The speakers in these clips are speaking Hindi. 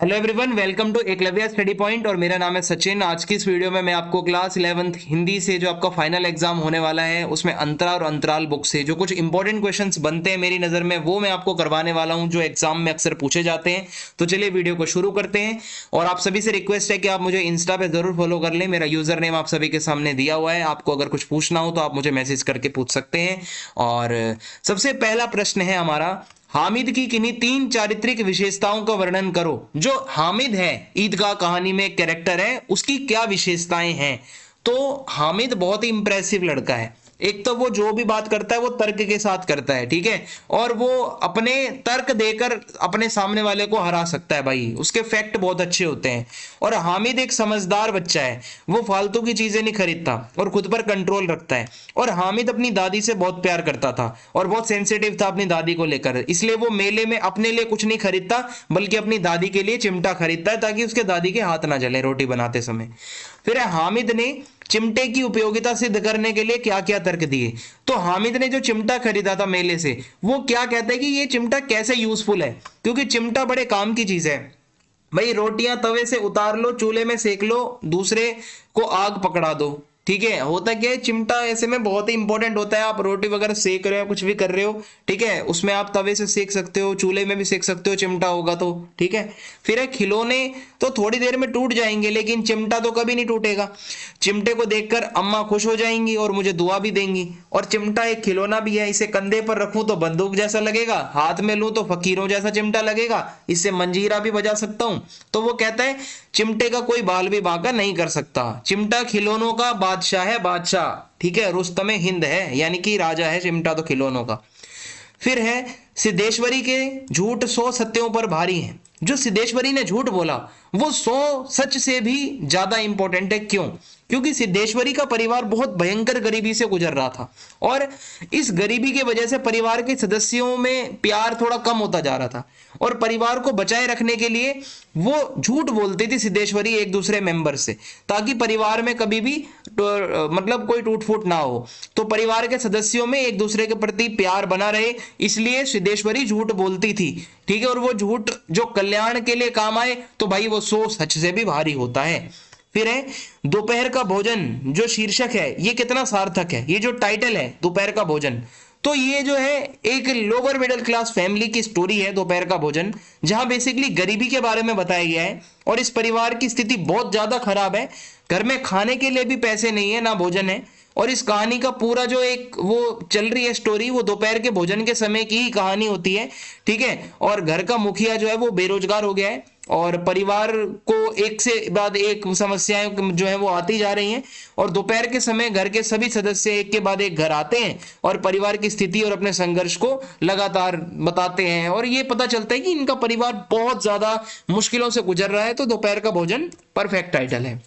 Hello everyone, welcome to Eklavya study point और मेरा नाम है सचिन। आज की इस वीडियो में मैं आपको क्लास 11th हिंदी से जो आपका फाइनल एग्जाम होने वाला है उसमें अंतरा और अंतराल बुक से जो कुछ इंपॉर्टेंट क्वेश्चंस बनते हैं मेरी नज़र में वो मैं आपको करवाने वाला हूं जो एग्जाम में अक्सर पूछे जाते हैं। तो चलिए वीडियो को शुरू करते हैं। और आप सभी से रिक्वेस्ट है कि आप मुझे इंस्टा पे जरूर फॉलो कर लें। मेरा यूजर नेम आप सभी के सामने दिया हुआ है। आपको अगर कुछ पूछना हो तो आप मुझे मैसेज करके पूछ सकते हैं। और सबसे पहला प्रश्न है हमारा, हामिद की किन्हीं 3 चारित्रिक विशेषताओं का वर्णन करो। जो हामिद है ईदगाह कहानी में कैरेक्टर है, उसकी क्या विशेषताएं हैं। तो हामिद बहुत ही इंप्रेसिव लड़का है। एक तो वो जो भी बात करता है वो तर्क के साथ करता है, ठीक है, और वो अपने तर्क देकर अपने सामने वाले को हरा सकता है भाई, उसके फैक्ट बहुत अच्छे होते हैं। और हामिद एक समझदार बच्चा है, वो फालतू की चीजें नहीं खरीदता और खुद पर कंट्रोल रखता है। और हामिद अपनी दादी से बहुत प्यार करता था और बहुत सेंसिटिव था अपनी दादी को लेकर, इसलिए वो मेले में अपने लिए कुछ नहीं खरीदता बल्कि अपनी दादी के लिए चिमटा खरीदता है ताकि उसके दादी के हाथ ना जले रोटी बनाते समय। फिर हामिद ने चिमटे की उपयोगिता सिद्ध करने के लिए क्या क्या तर्क दिए। तो हामिद ने जो चिमटा खरीदा था मेले से, वो क्या कहता है कि ये चिमटा कैसे यूजफुल है, क्योंकि चिमटा बड़े काम की चीज है भाई। रोटियां तवे से उतार लो, चूल्हे में सेक लो, दूसरे को आग पकड़ा दो, ठीक है। होता क्या है, चिमटा ऐसे में बहुत ही इंपॉर्टेंट होता है। आप रोटी वगैरह सेक रहे हो, कुछ भी कर रहे हो, ठीक है, उसमें आप तवे से सेक सकते हो, चूल्हे में भी सेक सकते हो, चिमटा होगा तो, ठीक है। फिर है खिलौने तो थोड़ी देर में टूट जाएंगे लेकिन चिमटा तो कभी नहीं टूटेगा। चिमटे को देखकर अम्मा खुश हो जाएंगी और मुझे दुआ भी देंगी। और चिमटा एक खिलौना भी है, इसे कंधे पर रखूं तो बंदूक जैसा लगेगा, हाथ में लूं तो फकीरों जैसा चिमटा लगेगा, इससे मंजीरा भी बजा सकता हूं। तो वो कहता है चिमटे का कोई बाल भी बांका नहीं कर सकता, चिमटा खिलौनों का बादशाह है, बादशाह, ठीक है, रुस्तमे हिंद है, यानी कि राजा है चिमटा तो खिलौनों का। फिर है सिद्धेश्वरी के झूठ 100 सत्यों पर भारी हैं। जो सिद्धेश्वरी ने झूठ बोला वो 100 सच से भी ज्यादा इंपॉर्टेंट है। क्यों? क्योंकि सिद्धेश्वरी का परिवार बहुत भयंकर गरीबी से गुजर रहा था और इस गरीबी की वजह से परिवार के सदस्यों में प्यार थोड़ा कम होता जा रहा था। और परिवार को बचाए रखने के लिए वो झूठ बोलती थी सिद्धेश्वरी एक दूसरे मेंबर से, ताकि परिवार में कभी भी मतलब कोई टूट फूट ना हो, तो परिवार के सदस्यों में एक दूसरे के प्रति प्यार बना रहे, इसलिए सिद्धेश्वरी झूठ बोलती थी, ठीक है। और वो झूठ जो कल्याण के लिए काम आए तो भाई वो 100 सच से भी भारी होता है। फिर है दोपहर का भोजन। जो शीर्षक है ये कितना सार्थक है, ये जो टाइटल है दोपहर का भोजन, तो ये जो है एक लोअर मिडिल क्लास फैमिली की स्टोरी है दोपहर का भोजन, जहां बेसिकली गरीबी के बारे में बताया गया है। और इस परिवार की स्थिति बहुत ज्यादा खराब है, घर में खाने के लिए भी पैसे नहीं है, ना भोजन है। और इस कहानी का पूरा जो एक वो चल रही है स्टोरी, वो दोपहर के भोजन के समय की ही कहानी होती है, ठीक है। और घर का मुखिया जो है वो बेरोजगार हो गया है और परिवार को एक से बाद एक समस्याएं जो है वो आती जा रही हैं। और दोपहर के समय घर के सभी सदस्य एक के बाद एक घर आते हैं और परिवार की स्थिति और अपने संघर्ष को लगातार बताते हैं और ये पता चलता है कि इनका परिवार बहुत ज्यादा मुश्किलों से गुजर रहा है। तो दोपहर का भोजन परफेक्ट टाइटल है।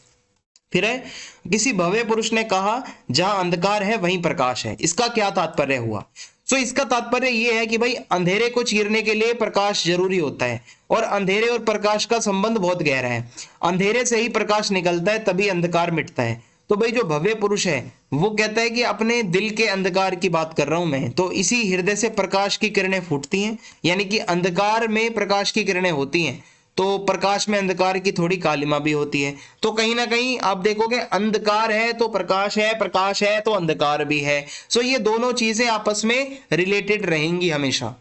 फिर है किसी भव्य पुरुष ने कहा जहां अंधकार है वहीं प्रकाश है। इसका क्या तात्पर्य हुआ? सो इसका तात्पर्य यह है कि भाई अंधेरे को चीरने के लिए प्रकाश जरूरी होता है और अंधेरे और प्रकाश का संबंध बहुत गहरा है। अंधेरे से ही प्रकाश निकलता है, तभी अंधकार मिटता है। तो भाई जो भव्य पुरुष है वो कहता है कि अपने दिल के अंधकार की बात कर रहा हूं मैं, तो इसी हृदय से प्रकाश की किरणें फूटती हैं, यानी कि अंधकार में प्रकाश की किरणें होती हैं, तो प्रकाश में अंधकार की थोड़ी कालिमा भी होती है। तो कहीं ना कहीं आप देखोगे अंधकार है तो प्रकाश है तो अंधकार भी है। सो ये दोनों चीजें आपस में रिलेटेड रहेंगी हमेशा।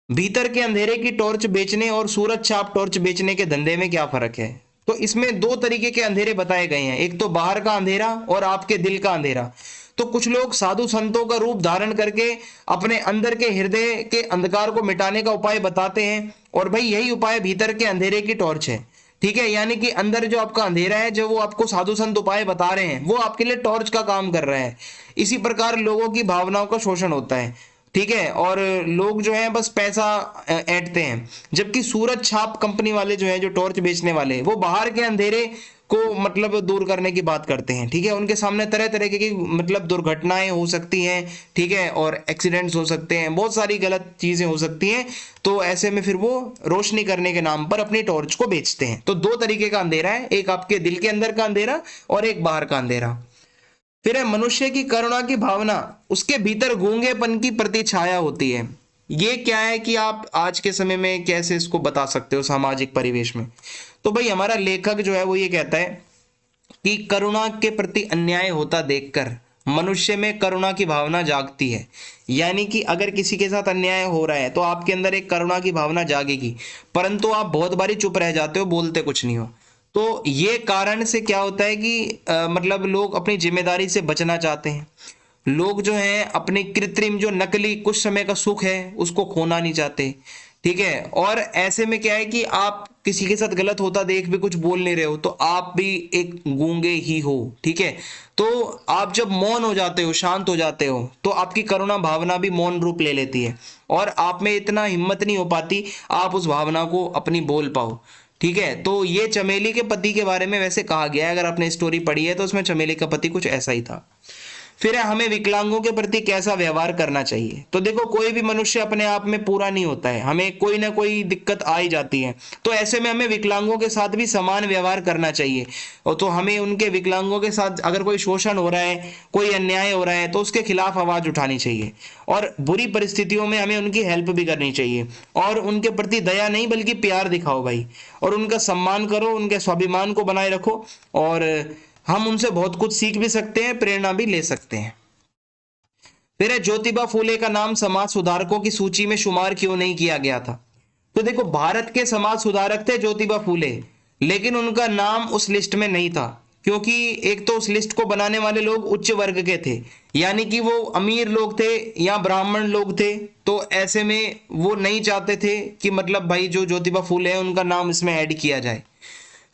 भीतर के अंधेरे की टॉर्च बेचने और सूरज छाप टॉर्च बेचने के धंधे में क्या फर्क है? तो इसमें दो तरीके के अंधेरे बताए गए हैं, एक तो बाहर का अंधेरा और आपके दिल का अंधेरा। तो कुछ लोग साधु संतों का रूप धारण करके अपने अंदर के हृदय के अंधकार को मिटाने का उपाय बताते हैं और भाई यही उपाय भीतर के अंधेरे की टॉर्च है, ठीक है। यानी कि अंदर जो आपका अंधेरा है, जो वो आपको साधु संत उपाय बता रहे हैं, वो आपके लिए टॉर्च का काम कर रहा है। इसी प्रकार लोगों की भावनाओं का शोषण होता है, ठीक है, और लोग जो है बस पैसा ऐंठते हैं। जबकि सूरज छाप कंपनी वाले जो है, जो टॉर्च बेचने वाले, वो बाहर के अंधेरे को मतलब दूर करने की बात करते हैं, ठीक है। उनके सामने तरह तरह की मतलब दुर्घटनाएं हो सकती हैं, ठीक है, और एक्सीडेंट्स हो सकते हैं, बहुत सारी गलत चीजें हो सकती हैं। तो ऐसे में फिर वो रोशनी करने के नाम पर अपनी टॉर्च को बेचते हैं। तो दो तरीके का अंधेरा है, एक आपके दिल के अंदर का अंधेरा और एक बाहर का अंधेरा। फिर है मनुष्य की करुणा की भावना, उसके भीतर गूंगेपन की प्रति छाया होती है। ये क्या है कि आप आज के समय में कैसे इसको बता सकते हो सामाजिक परिवेश में। तो भाई हमारा लेखक जो है वो ये कहता है कि करुणा के प्रति अन्याय होता देखकर मनुष्य में करुणा की भावना जागती है। यानी कि अगर किसी के साथ अन्याय हो रहा है तो आपके अंदर एक करुणा की भावना जागेगी, परंतु आप बहुत बारी चुप रह जाते हो, बोलते कुछ नहीं हो। तो ये कारण से क्या होता है कि मतलब लोग अपनी जिम्मेदारी से बचना चाहते हैं। लोग जो हैं अपनी कृत्रिम जो नकली कुछ समय का सुख है उसको खोना नहीं चाहते। ठीक है, और ऐसे में क्या है कि आप किसी के साथ गलत होता देख भी कुछ बोल नहीं रहे हो तो आप भी एक गूंगे ही हो। ठीक है, तो आप जब मौन हो जाते हो, शांत हो जाते हो, तो आपकी करुणा भावना भी मौन रूप ले लेती है और आप में इतना हिम्मत नहीं हो पाती आप उस भावना को अपनी बोल पाओ। ठीक है, तो ये चमेली के पति के बारे में वैसे कहा गया है, अगर आपने स्टोरी पढ़ी है तो उसमें चमेली का पति कुछ ऐसा ही था। फिर है हमें विकलांगों के प्रति कैसा व्यवहार करना चाहिए। तो देखो कोई भी मनुष्य अपने आप में पूरा नहीं होता है, हमें कोई ना कोई दिक्कत आ ही जाती है। तो ऐसे में हमें विकलांगों के साथ भी समान व्यवहार करना चाहिए। और तो हमें उनके विकलांगों के साथ अगर कोई शोषण हो रहा है, कोई अन्याय हो रहा है तो उसके खिलाफ आवाज उठानी चाहिए और बुरी परिस्थितियों में हमें उनकी हेल्प भी करनी चाहिए और उनके प्रति दया नहीं बल्कि प्यार दिखाओ भाई, और उनका सम्मान करो, उनके स्वाभिमान को बनाए रखो। और हम उनसे बहुत कुछ सीख भी सकते हैं, प्रेरणा भी ले सकते हैं। फिर है ज्योतिबा फूले का नाम समाज सुधारकों की सूची में शुमार क्यों नहीं किया गया था। तो देखो भारत के समाज सुधारक थे ज्योतिबा फूले, लेकिन उनका नाम उस लिस्ट में नहीं था क्योंकि एक तो उस लिस्ट को बनाने वाले लोग उच्च वर्ग के थे, यानी कि वो अमीर लोग थे या ब्राह्मण लोग थे। तो ऐसे में वो नहीं चाहते थे कि मतलब भाई जो ज्योतिबा फूले हैं उनका नाम इसमें ऐड किया जाए।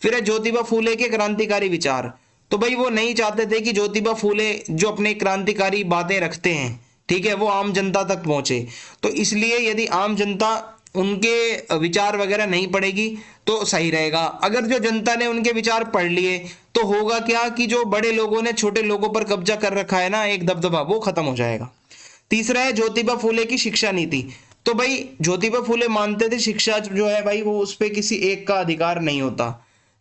फिर है ज्योतिबा फूले के क्रांतिकारी विचार। तो भाई वो नहीं चाहते थे कि ज्योतिबा फूले जो अपने क्रांतिकारी बातें रखते हैं, ठीक है, वो आम जनता तक पहुंचे। तो इसलिए यदि आम जनता उनके विचार वगैरह नहीं पढ़ेगी तो सही रहेगा। अगर जो जनता ने उनके विचार पढ़ लिए तो होगा क्या कि जो बड़े लोगों ने छोटे लोगों पर कब्जा कर रखा है ना, एक दबदबा, वो खत्म हो जाएगा। तीसरा है ज्योतिबा फूले की शिक्षा नीति। तो भाई ज्योतिबा फूले मानते थे शिक्षा जो है भाई वो उस पर किसी एक का अधिकार नहीं होता,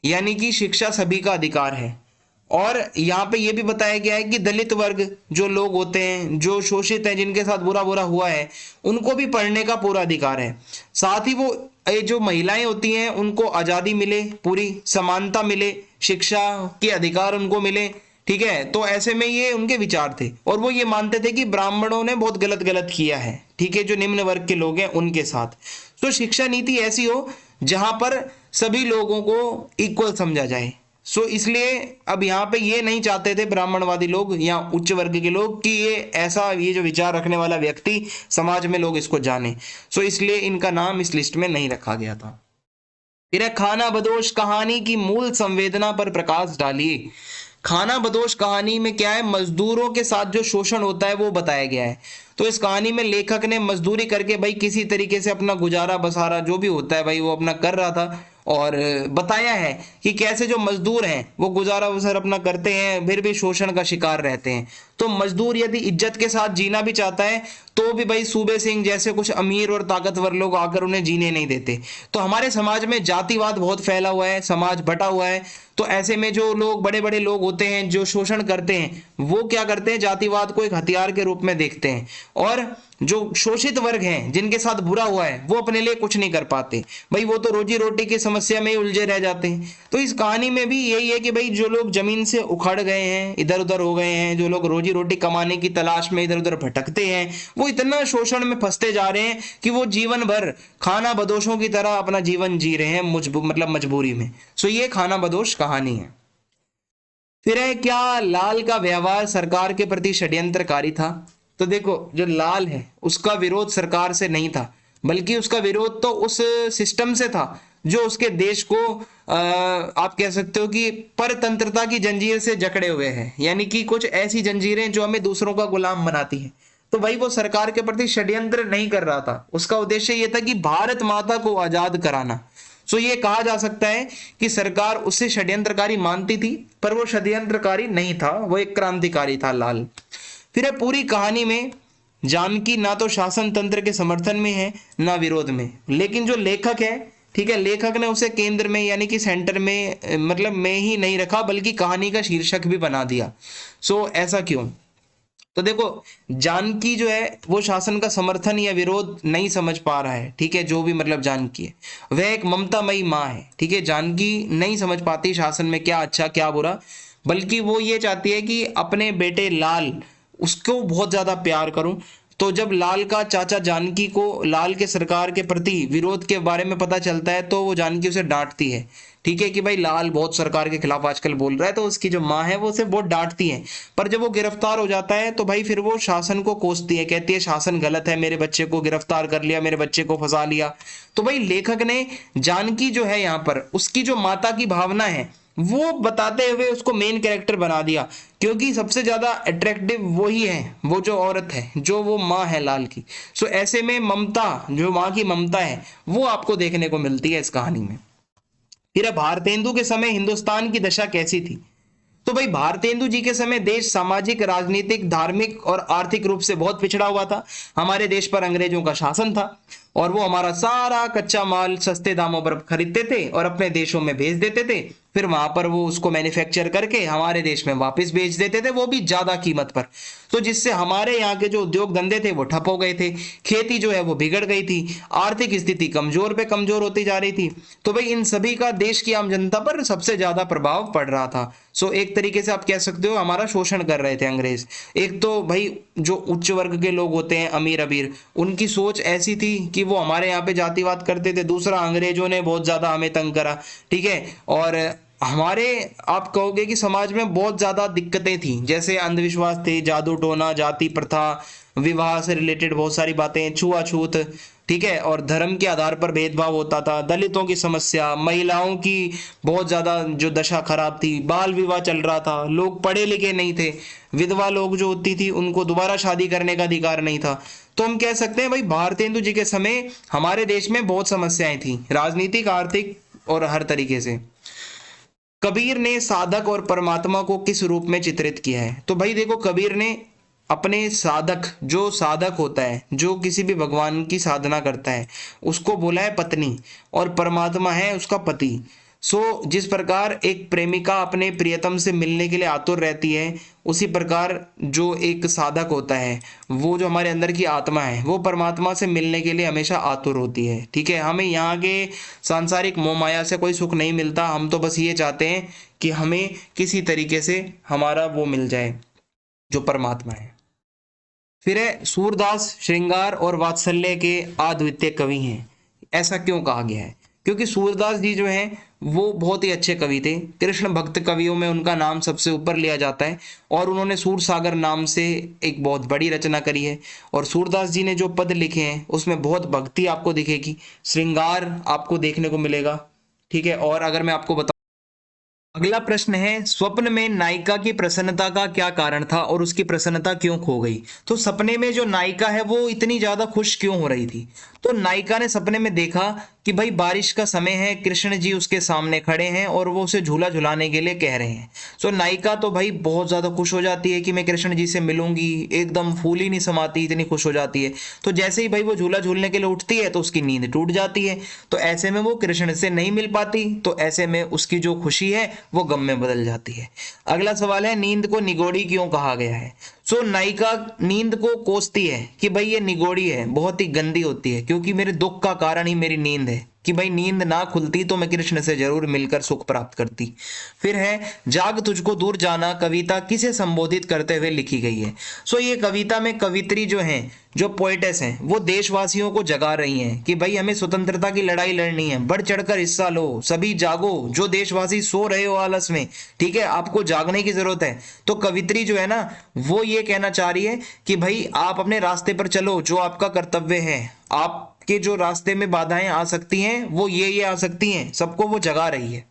यानी कि शिक्षा सभी का अधिकार है। और यहाँ पे ये भी बताया गया है कि दलित वर्ग जो लोग होते हैं, जो शोषित हैं, जिनके साथ बुरा बुरा हुआ है, उनको भी पढ़ने का पूरा अधिकार है। साथ ही वो ये जो महिलाएं होती हैं उनको आज़ादी मिले, पूरी समानता मिले, शिक्षा के अधिकार उनको मिले। ठीक है, तो ऐसे में ये उनके विचार थे और वो ये मानते थे कि ब्राह्मणों ने बहुत गलत गलत किया है, ठीक है, जो निम्न वर्ग के लोग हैं उनके साथ। तो शिक्षा नीति ऐसी हो जहां पर सभी लोगों को इक्वल समझा जाए। सो इसलिए अब यहाँ पे ये नहीं चाहते थे ब्राह्मणवादी लोग या उच्च वर्ग के लोग कि ये जो विचार रखने वाला व्यक्ति समाज में लोग इसको जाने। सो इसलिए इनका नाम इस लिस्ट में नहीं रखा गया था। फिर है खाना बदोश कहानी की मूल संवेदना पर प्रकाश डालिए। खाना बदोश कहानी में क्या है, मजदूरों के साथ जो शोषण होता है वो बताया गया है। तो इस कहानी में लेखक ने मजदूरी करके भाई किसी तरीके से अपना गुजारा बसारा जो भी होता है भाई वो अपना कर रहा था और बताया है कि कैसे जो मजदूर हैं वो गुजारा बसर अपना करते हैं फिर भी शोषण का शिकार रहते हैं। तो मजदूर यदि इज्जत के साथ जीना भी चाहता है तो भी भाई सूबे सिंह जैसे कुछ अमीर और ताकतवर लोग आकर उन्हें जीने नहीं देते। तो हमारे समाज में जातिवाद बहुत फैला हुआ है, समाज बटा हुआ है। तो ऐसे में जो लोग बड़े बड़े लोग होते हैं जो शोषण करते हैं वो क्या करते हैं, जातिवाद को एक हथियार के रूप में देखते हैं और जो शोषित वर्ग हैं जिनके साथ बुरा हुआ है वो अपने लिए कुछ नहीं कर पाते भाई, वो तो रोजी रोटी की समस्या में ही उलझे रह जाते हैं। तो इस कहानी में भी यही है कि भाई जो लोग जमीन से उखड़ गए हैं, इधर उधर हो गए हैं, जो लोग रोजी रोटी कमाने की तलाश में इधर उधर भटकते हैं, वो इतना शोषण में फंसते जा रहे हैं कि वो जीवन भर खाना बदोशों की तरह अपना जीवन जी रहे हैं मतलब मजबूरी में। सो ये खाना बदोश कहानी है। फिर है क्या लाल का व्यवहार सरकार के प्रति षड्यंत्रकारी था। तो देखो जो लाल है उसका विरोध सरकार से नहीं था बल्कि उसका विरोध तो उस सिस्टम से था जो उसके देश को आप कह सकते हो कि परतंत्रता की जंजीर से जकड़े हुए हैं, यानी कि कुछ ऐसी जंजीरें जो हमें दूसरों का गुलाम बनाती हैं। तो भाई वो सरकार के प्रति षड्यंत्र नहीं कर रहा था, उसका उद्देश्य ये था कि भारत माता को आजाद कराना। सो ये कहा जा सकता है कि सरकार उससे षड्यंत्रकारी मानती थी पर वो षड्यंत्रकारी नहीं था, वो एक क्रांतिकारी था लाल। फिर है पूरी कहानी में जानकी ना तो शासन तंत्र के समर्थन में है ना विरोध में, लेकिन जो लेखक है, ठीक है, लेखक ने उसे केंद्र में यानी कि सेंटर में मतलब में ही नहीं रखा बल्कि कहानी का शीर्षक भी बना दिया। सो ऐसा क्यों, तो देखो, जानकी जो है वो शासन का समर्थन या विरोध नहीं समझ पा रहा है, ठीक है, जो भी मतलब जानकी है वह एक ममतामयी माँ है, ठीक है। जानकी नहीं समझ पाती शासन में क्या अच्छा क्या बुरा, बल्कि वो ये चाहती है कि अपने बेटे लाल, उसको बहुत ज्यादा प्यार करूं। तो जब लाल का चाचा जानकी को लाल के सरकार के प्रति विरोध के बारे में पता चलता है तो वो जानकी उसे डांटती है, ठीक है, कि भाई लाल बहुत सरकार के खिलाफ आजकल बोल रहा है, तो उसकी जो माँ है वो उसे बहुत डांटती है। पर जब वो गिरफ्तार हो जाता है तो भाई फिर वो शासन को कोसती है, कहती है शासन गलत है, मेरे बच्चे को गिरफ्तार कर लिया, मेरे बच्चे को फंसा लिया। तो भाई लेखक ने जानकी जो है यहाँ पर उसकी जो माता की भावना है वो बताते हुए उसको मेन कैरेक्टर बना दिया, क्योंकि सबसे ज्यादा अट्रैक्टिव वही है, वो जो औरत है, जो वो माँ है लाल की। सो ऐसे में ममता, जो माँ की ममता है वो आपको देखने को मिलती है इस कहानी में। फिर भारतेंदु के समय हिंदुस्तान की दशा कैसी थी? तो भाई भारतेंदु जी के समय देश सामाजिक, राजनीतिक, धार्मिक और आर्थिक रूप से बहुत पिछड़ा हुआ था। हमारे देश पर अंग्रेजों का शासन था और वो हमारा सारा कच्चा माल सस्ते दामों पर खरीदते थे और अपने देशों में भेज देते थे। फिर वहां पर वो उसको मैन्युफैक्चर करके हमारे देश में वापस बेच देते थे, वो भी ज्यादा कीमत पर। तो जिससे हमारे यहाँ के जो उद्योग धंधे थे वो ठप हो गए थे, खेती जो है वो बिगड़ गई थी, आर्थिक स्थिति कमजोर पे कमजोर होती जा रही थी। तो भाई इन सभी का देश की आम जनता पर सबसे ज्यादा प्रभाव पड़ रहा था। सो एक तरीके से आप कह सकते हो हमारा शोषण कर रहे थे अंग्रेज। एक तो भाई जो उच्च वर्ग के लोग होते हैं, अमीर अमीर, उनकी सोच ऐसी थी कि वो हमारे यहाँ पे जातिवाद करते थे। दूसरा, अंग्रेजों ने बहुत ज्यादा हमें तंग करा, ठीक है। और हमारे, आप कहोगे कि समाज में बहुत ज्यादा दिक्कतें थी, जैसे अंधविश्वास थे, जादू टोना, जाति प्रथा, विवाह से रिलेटेड बहुत सारी बातें, छुआछूत, ठीक है, और धर्म के आधार पर भेदभाव होता था, दलितों की समस्या, महिलाओं की बहुत ज्यादा जो दशा खराब थी, बाल विवाह चल रहा था, लोग पढ़े लिखे नहीं थे, विधवा लोग जो होती थी उनको दोबारा शादी करने का अधिकार नहीं था। तो हम कह सकते हैं भाई भारतेंदु जी के समय हमारे देश में बहुत समस्याएं थी, राजनीतिक, आर्थिक और हर तरीके से। कबीर ने साधक और परमात्मा को किस रूप में चित्रित किया है? तो भाई देखो, कबीर ने अपने साधक, जो साधक होता है, जो किसी भी भगवान की साधना करता है, उसको बोला है पत्नी, और परमात्मा है उसका पति। सो जिस प्रकार एक प्रेमिका अपने प्रियतम से मिलने के लिए आतुर रहती है, उसी प्रकार जो एक साधक होता है, वो जो हमारे अंदर की आत्मा है, वो परमात्मा से मिलने के लिए हमेशा आतुर होती है, ठीक है। हमें यहाँ के सांसारिक मोह माया से कोई सुख नहीं मिलता, हम तो बस ये चाहते हैं कि हमें किसी तरीके से हमारा वो मिल जाए जो परमात्मा है। फिर है, सूरदास श्रृंगार और वात्सल्य के अद्वितीय कवि हैं। ऐसा क्यों कहा गया है? क्योंकि सूरदास जी जो हैं वो बहुत ही अच्छे कवि थे, कृष्ण भक्त कवियों में उनका नाम सबसे ऊपर लिया जाता है, और उन्होंने सूर सागर नाम से एक बहुत बड़ी रचना करी है। और सूरदास जी ने जो पद लिखे हैं उसमें बहुत भक्ति आपको दिखेगी, श्रृंगार आपको देखने को मिलेगा, ठीक है। और अगर मैं आपको बताऊं, अगला प्रश्न है, स्वप्न में नायिका की प्रसन्नता का क्या कारण था और उसकी प्रसन्नता क्यों खो गई? तो सपने में जो नायिका है वो इतनी ज्यादा खुश क्यों हो रही थी? तो नायिका ने सपने में देखा कि भाई बारिश का समय है, कृष्ण जी उसके सामने खड़े हैं और वो उसे झूला झुलाने के लिए कह रहे हैं। सो नायिका तो भाई बहुत ज्यादा खुश हो जाती है कि मैं कृष्ण जी से मिलूंगी, एकदम फूल ही नहीं समाती, इतनी खुश हो जाती है। तो जैसे ही भाई वो झूला झूलने के लिए उठती है तो उसकी नींद टूट जाती है, तो ऐसे में वो कृष्ण से नहीं मिल पाती, तो ऐसे में उसकी जो खुशी है वो गम में बदल जाती है। अगला सवाल है, नींद को निगोड़ी क्यों कहा गया है? सो नायिका नींद को कोसती है कि भाई ये निगोड़ी है, बहुत ही गंदी होती है, क्योंकि मेरे दुख का कारण ही मेरी नींद है, कि भाई नींद ना खुलती तो मैं कृष्ण से जरूर मिलकर सुख प्राप्त करती। फिर है, जाग तुझको दूर जाना कविता किसे संबोधित करते हुए लिखी गई है? सो ये कविता में कवित्री जो हैं, जो पोएटेस हैं, वो देशवासियों को जगा रही हैं कि भाई हमें स्वतंत्रता की लड़ाई लड़नी है, बढ़ चढ़कर हिस्सा लो, सभी जागो, जो देशवासी सो रहे हो आलस में, ठीक है, आपको जागने की जरूरत है। तो कवित्री जो है ना, वो ये कहना चाह रही है कि भाई आप अपने रास्ते पर चलो, जो आपका कर्तव्य है, आपके जो रास्ते में बाधाएं आ सकती हैं वो ये आ सकती हैं, सबको वो जगा रही है।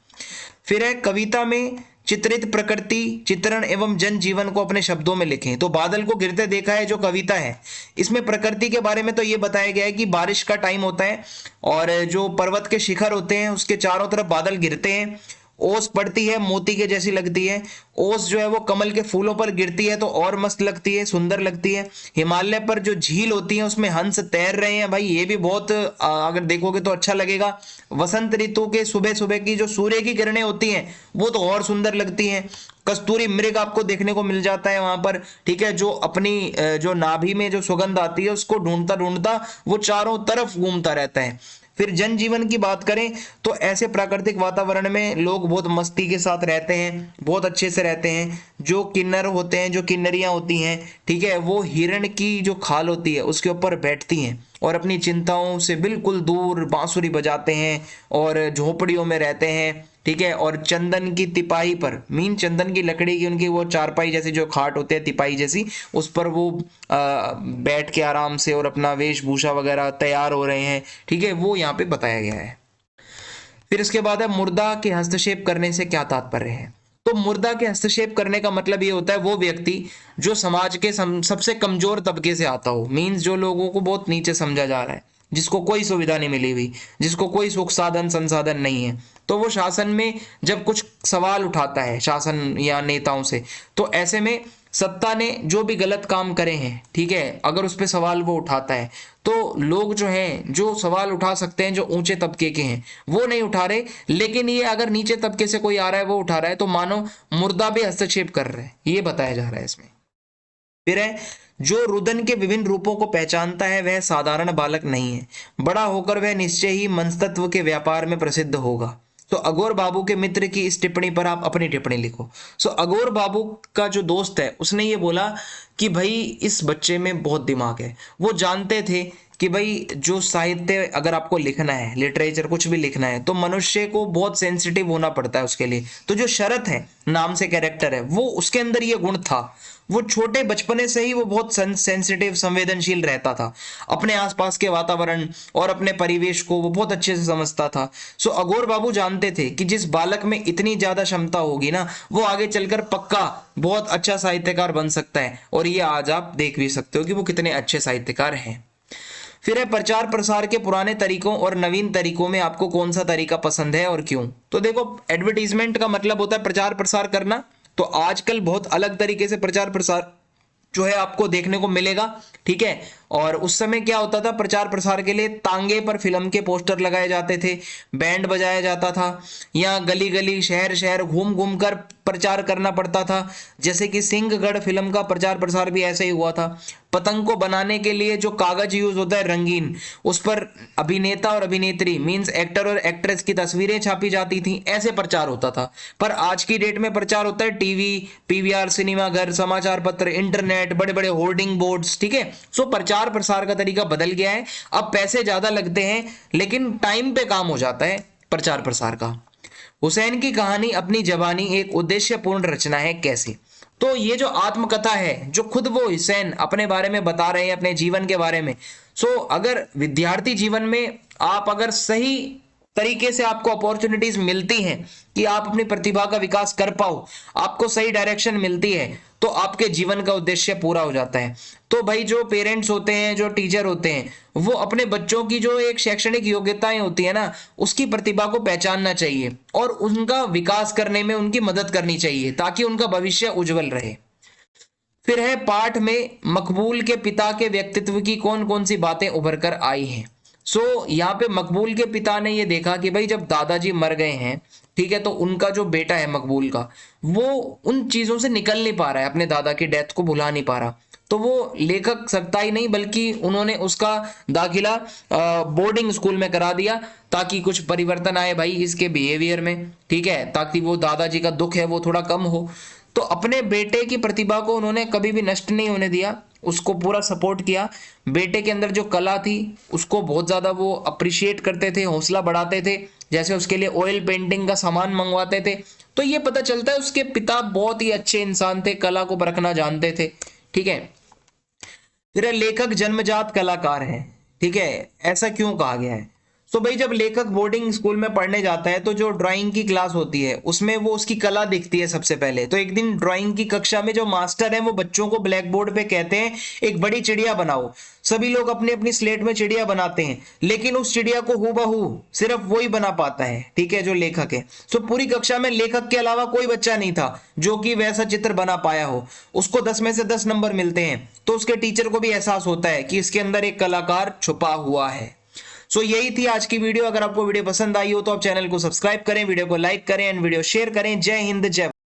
फिर है, कविता में चित्रित प्रकृति चित्रण एवं जन जीवन को अपने शब्दों में लिखें। तो बादल को गिरते देखा है जो कविता है, इसमें प्रकृति के बारे में तो ये बताया गया है कि बारिश का टाइम होता है और जो पर्वत के शिखर होते हैं उसके चारों तरफ बादल गिरते हैं, ओस पड़ती है, मोती के जैसी लगती है, ओस जो है वो कमल के फूलों पर गिरती है तो और मस्त लगती है, सुंदर लगती है। हिमालय पर जो झील होती है उसमें हंस तैर रहे हैं, भाई ये भी बहुत अगर देखोगे तो अच्छा लगेगा। वसंत ऋतु के सुबह सुबह की जो सूर्य की किरणें होती हैं वो तो और सुंदर लगती हैं। कस्तूरी मृग आपको देखने को मिल जाता है वहां पर, ठीक है, जो अपनी जो नाभि में जो सुगंध आती है उसको ढूंढता ढूंढता वो चारों तरफ घूमता रहता है। फिर जनजीवन की बात करें तो ऐसे प्राकृतिक वातावरण में लोग बहुत मस्ती के साथ रहते हैं, बहुत अच्छे से रहते हैं। जो किन्नर होते हैं, जो किन्नरियां होती हैं, ठीक है, वो हिरण की जो खाल होती है उसके ऊपर बैठती हैं और अपनी चिंताओं से बिल्कुल दूर बांसुरी बजाते हैं और झोपड़ियों में रहते हैं, ठीक है। और चंदन की तिपाही पर, चंदन की लकड़ी की उनकी वो चारपाई जैसी जो खाट होते हैं, तिपाही जैसी, उस पर वो बैठ के आराम से और अपना वेशभूषा वगैरह तैयार हो रहे हैं, ठीक है, वो यहाँ पे बताया गया है। फिर इसके बाद है मुर्दा के हस्तक्षेप करने से क्या तात्पर्य है। तो मुर्दा के हस्तक्षेप करने का मतलब ये होता है वो व्यक्ति जो समाज के सबसे कमजोर तबके से आता हो, मीन्स जो लोगों को बहुत नीचे समझा जा रहा है, जिसको कोई सुविधा नहीं मिली हुई, जिसको कोई सुख साधन संसाधन नहीं है, तो वो शासन में जब कुछ सवाल उठाता है शासन या नेताओं से, तो ऐसे में सत्ता ने जो भी गलत काम करे हैं, ठीक है, अगर उस पर सवाल वो उठाता है तो लोग जो हैं, जो सवाल उठा सकते हैं, जो ऊंचे तबके के हैं, वो नहीं उठा रहे, लेकिन ये अगर नीचे तबके से कोई आ रहा है वो उठा रहा है, तो मानो मुर्दा भी हस्तक्षेप कर रहे हैं, ये बताया जा रहा है इसमें। फिर है जो रुदन के विभिन्न रूपों को पहचानता है वह साधारण बालक नहीं है, बड़ा होकर वह निश्चय ही मनस्तत्व के व्यापार में प्रसिद्ध होगा। तो अघोर बाबू के मित्र की इस टिप्पणी पर आप अपनी टिप्पणी लिखो। सो अघोर बाबू का जो दोस्त है उसने ये बोला कि भाई इस बच्चे में बहुत दिमाग है। वो जानते थे कि भाई जो साहित्य अगर आपको लिखना है, लिटरेचर कुछ भी लिखना है, तो मनुष्य को बहुत सेंसिटिव होना पड़ता है उसके लिए। तो जो शरत है, नाम से कैरेक्टर है, वो उसके अंदर ये गुण था। वो छोटे बचपने से ही वो बहुत सेंसिटिव, संवेदनशील रहता था। अपने आसपास के वातावरण और अपने परिवेश को वो बहुत अच्छे से समझता था। सो अघोर बाबू जानते थे कि जिस बालक में इतनी ज्यादा क्षमता होगी ना, वो आगे चलकर पक्का बहुत अच्छा साहित्यकार बन सकता है। और ये आज आप देख भी सकते हो कि वो कितने अच्छे साहित्यकार हैं। फिर है प्रचार प्रसार के पुराने तरीकों और नवीन तरीकों में आपको कौन सा तरीका पसंद है और क्यों। तो देखो, एडवर्टीजमेंट का मतलब होता है प्रचार प्रसार करना। तो आजकल बहुत अलग तरीके से प्रचार प्रसार जो है आपको देखने को मिलेगा, ठीक है। और उस समय क्या होता था, प्रचार प्रसार के लिए तांगे पर फिल्म के पोस्टर लगाए जाते थे, बैंड बजाया जाता था, या गली गली शहर शहर घूम घूम कर प्रचार करना पड़ता था। जैसे कि सिंहगढ़ फिल्म का प्रचार प्रसार भी ऐसे ही हुआ था। पतंग को बनाने के लिए जो कागज यूज होता है रंगीन, उस पर अभिनेता और अभिनेत्री मींस एक्टर और एक्ट्रेस की तस्वीरें छापी जाती थी, ऐसे प्रचार होता था। पर आज की डेट में प्रचार होता है टीवी, पीवीआर, सिनेमा घर, समाचार पत्र, इंटरनेट, बड़े बड़े होर्डिंग बोर्ड्स, ठीक है। सो प्रचार प्रसार का तरीका बदल गया है। अब पैसे ज्यादा लगते हैं लेकिन टाइम पे काम हो जाता है प्रचार प्रसार का। हुसैन की कहानी अपनी जबानी एक उद्देश्यपूर्ण रचना है, कैसे। तो ये जो आत्मकथा है, जो खुद वो हुसैन अपने बारे में बता रहे हैं, अपने जीवन के बारे में। सो अगर विद्यार्थी जीवन में आप अगर सही तरीके से आपको अपॉर्चुनिटीज मिलती हैं कि आप अपनी प्रतिभा का विकास कर पाओ, आपको सही डायरेक्शन मिलती है, तो आपके जीवन का उद्देश्य पूरा हो जाता है। तो भाई जो पेरेंट्स होते हैं, जो टीचर होते हैं, वो अपने बच्चों की जो एक शैक्षणिक योग्यताएं होती है ना, उसकी प्रतिभा को पहचानना चाहिए और उनका विकास करने में उनकी मदद करनी चाहिए ताकि उनका भविष्य उज्जवल रहे। फिर है पाठ में मकबूल के पिता के व्यक्तित्व की कौन कौन सी बातें उभर कर आई हैं। यहाँ पे मकबूल के पिता ने ये देखा कि भाई जब दादाजी मर गए हैं, ठीक है, तो उनका जो बेटा है मकबूल का, वो उन चीजों से निकल नहीं पा रहा है, अपने दादा की डेथ को भुला नहीं पा रहा। तो वो लेखक सकता ही नहीं, बल्कि उन्होंने उसका दाखिला बोर्डिंग स्कूल में करा दिया ताकि कुछ परिवर्तन आए भाई इसके बिहेवियर में, ठीक है, ताकि वो दादाजी का दुख है वो थोड़ा कम हो। तो अपने बेटे की प्रतिभा को उन्होंने कभी भी नष्ट नहीं होने दिया, उसको पूरा सपोर्ट किया। बेटे के अंदर जो कला थी उसको बहुत ज्यादा वो अप्रिशिएट करते थे, हौसला बढ़ाते थे, जैसे उसके लिए ऑयल पेंटिंग का सामान मंगवाते थे। तो ये पता चलता है उसके पिता बहुत ही अच्छे इंसान थे, कला को परखना जानते थे, ठीक है। फिर लेखक जन्मजात कलाकार है, ठीक है, ऐसा क्यों कहा गया है। तो भाई जब लेखक बोर्डिंग स्कूल में पढ़ने जाता है तो जो ड्राइंग की क्लास होती है उसमें वो उसकी कला दिखती है सबसे पहले। तो एक दिन ड्राइंग की कक्षा में जो मास्टर है वो बच्चों को ब्लैक बोर्ड पे कहते हैं एक बड़ी चिड़िया बनाओ। सभी लोग अपनी अपनी स्लेट में चिड़िया बनाते हैं, लेकिन उस चिड़िया को हूबहू सिर्फ वही बना पाता है, ठीक है, जो लेखक है। तो पूरी कक्षा में लेखक के अलावा कोई बच्चा नहीं था जो कि वैसा चित्र बना पाया हो। उसको 10 में से 10 नंबर मिलते हैं। तो उसके टीचर को भी एहसास होता है कि इसके अंदर एक कलाकार छुपा हुआ है। सो यही थी आज की वीडियो। अगर आपको वीडियो पसंद आई हो तो आप चैनल को सब्सक्राइब करें, वीडियो को लाइक करें एंड वीडियो शेयर करें। जय हिंद, जय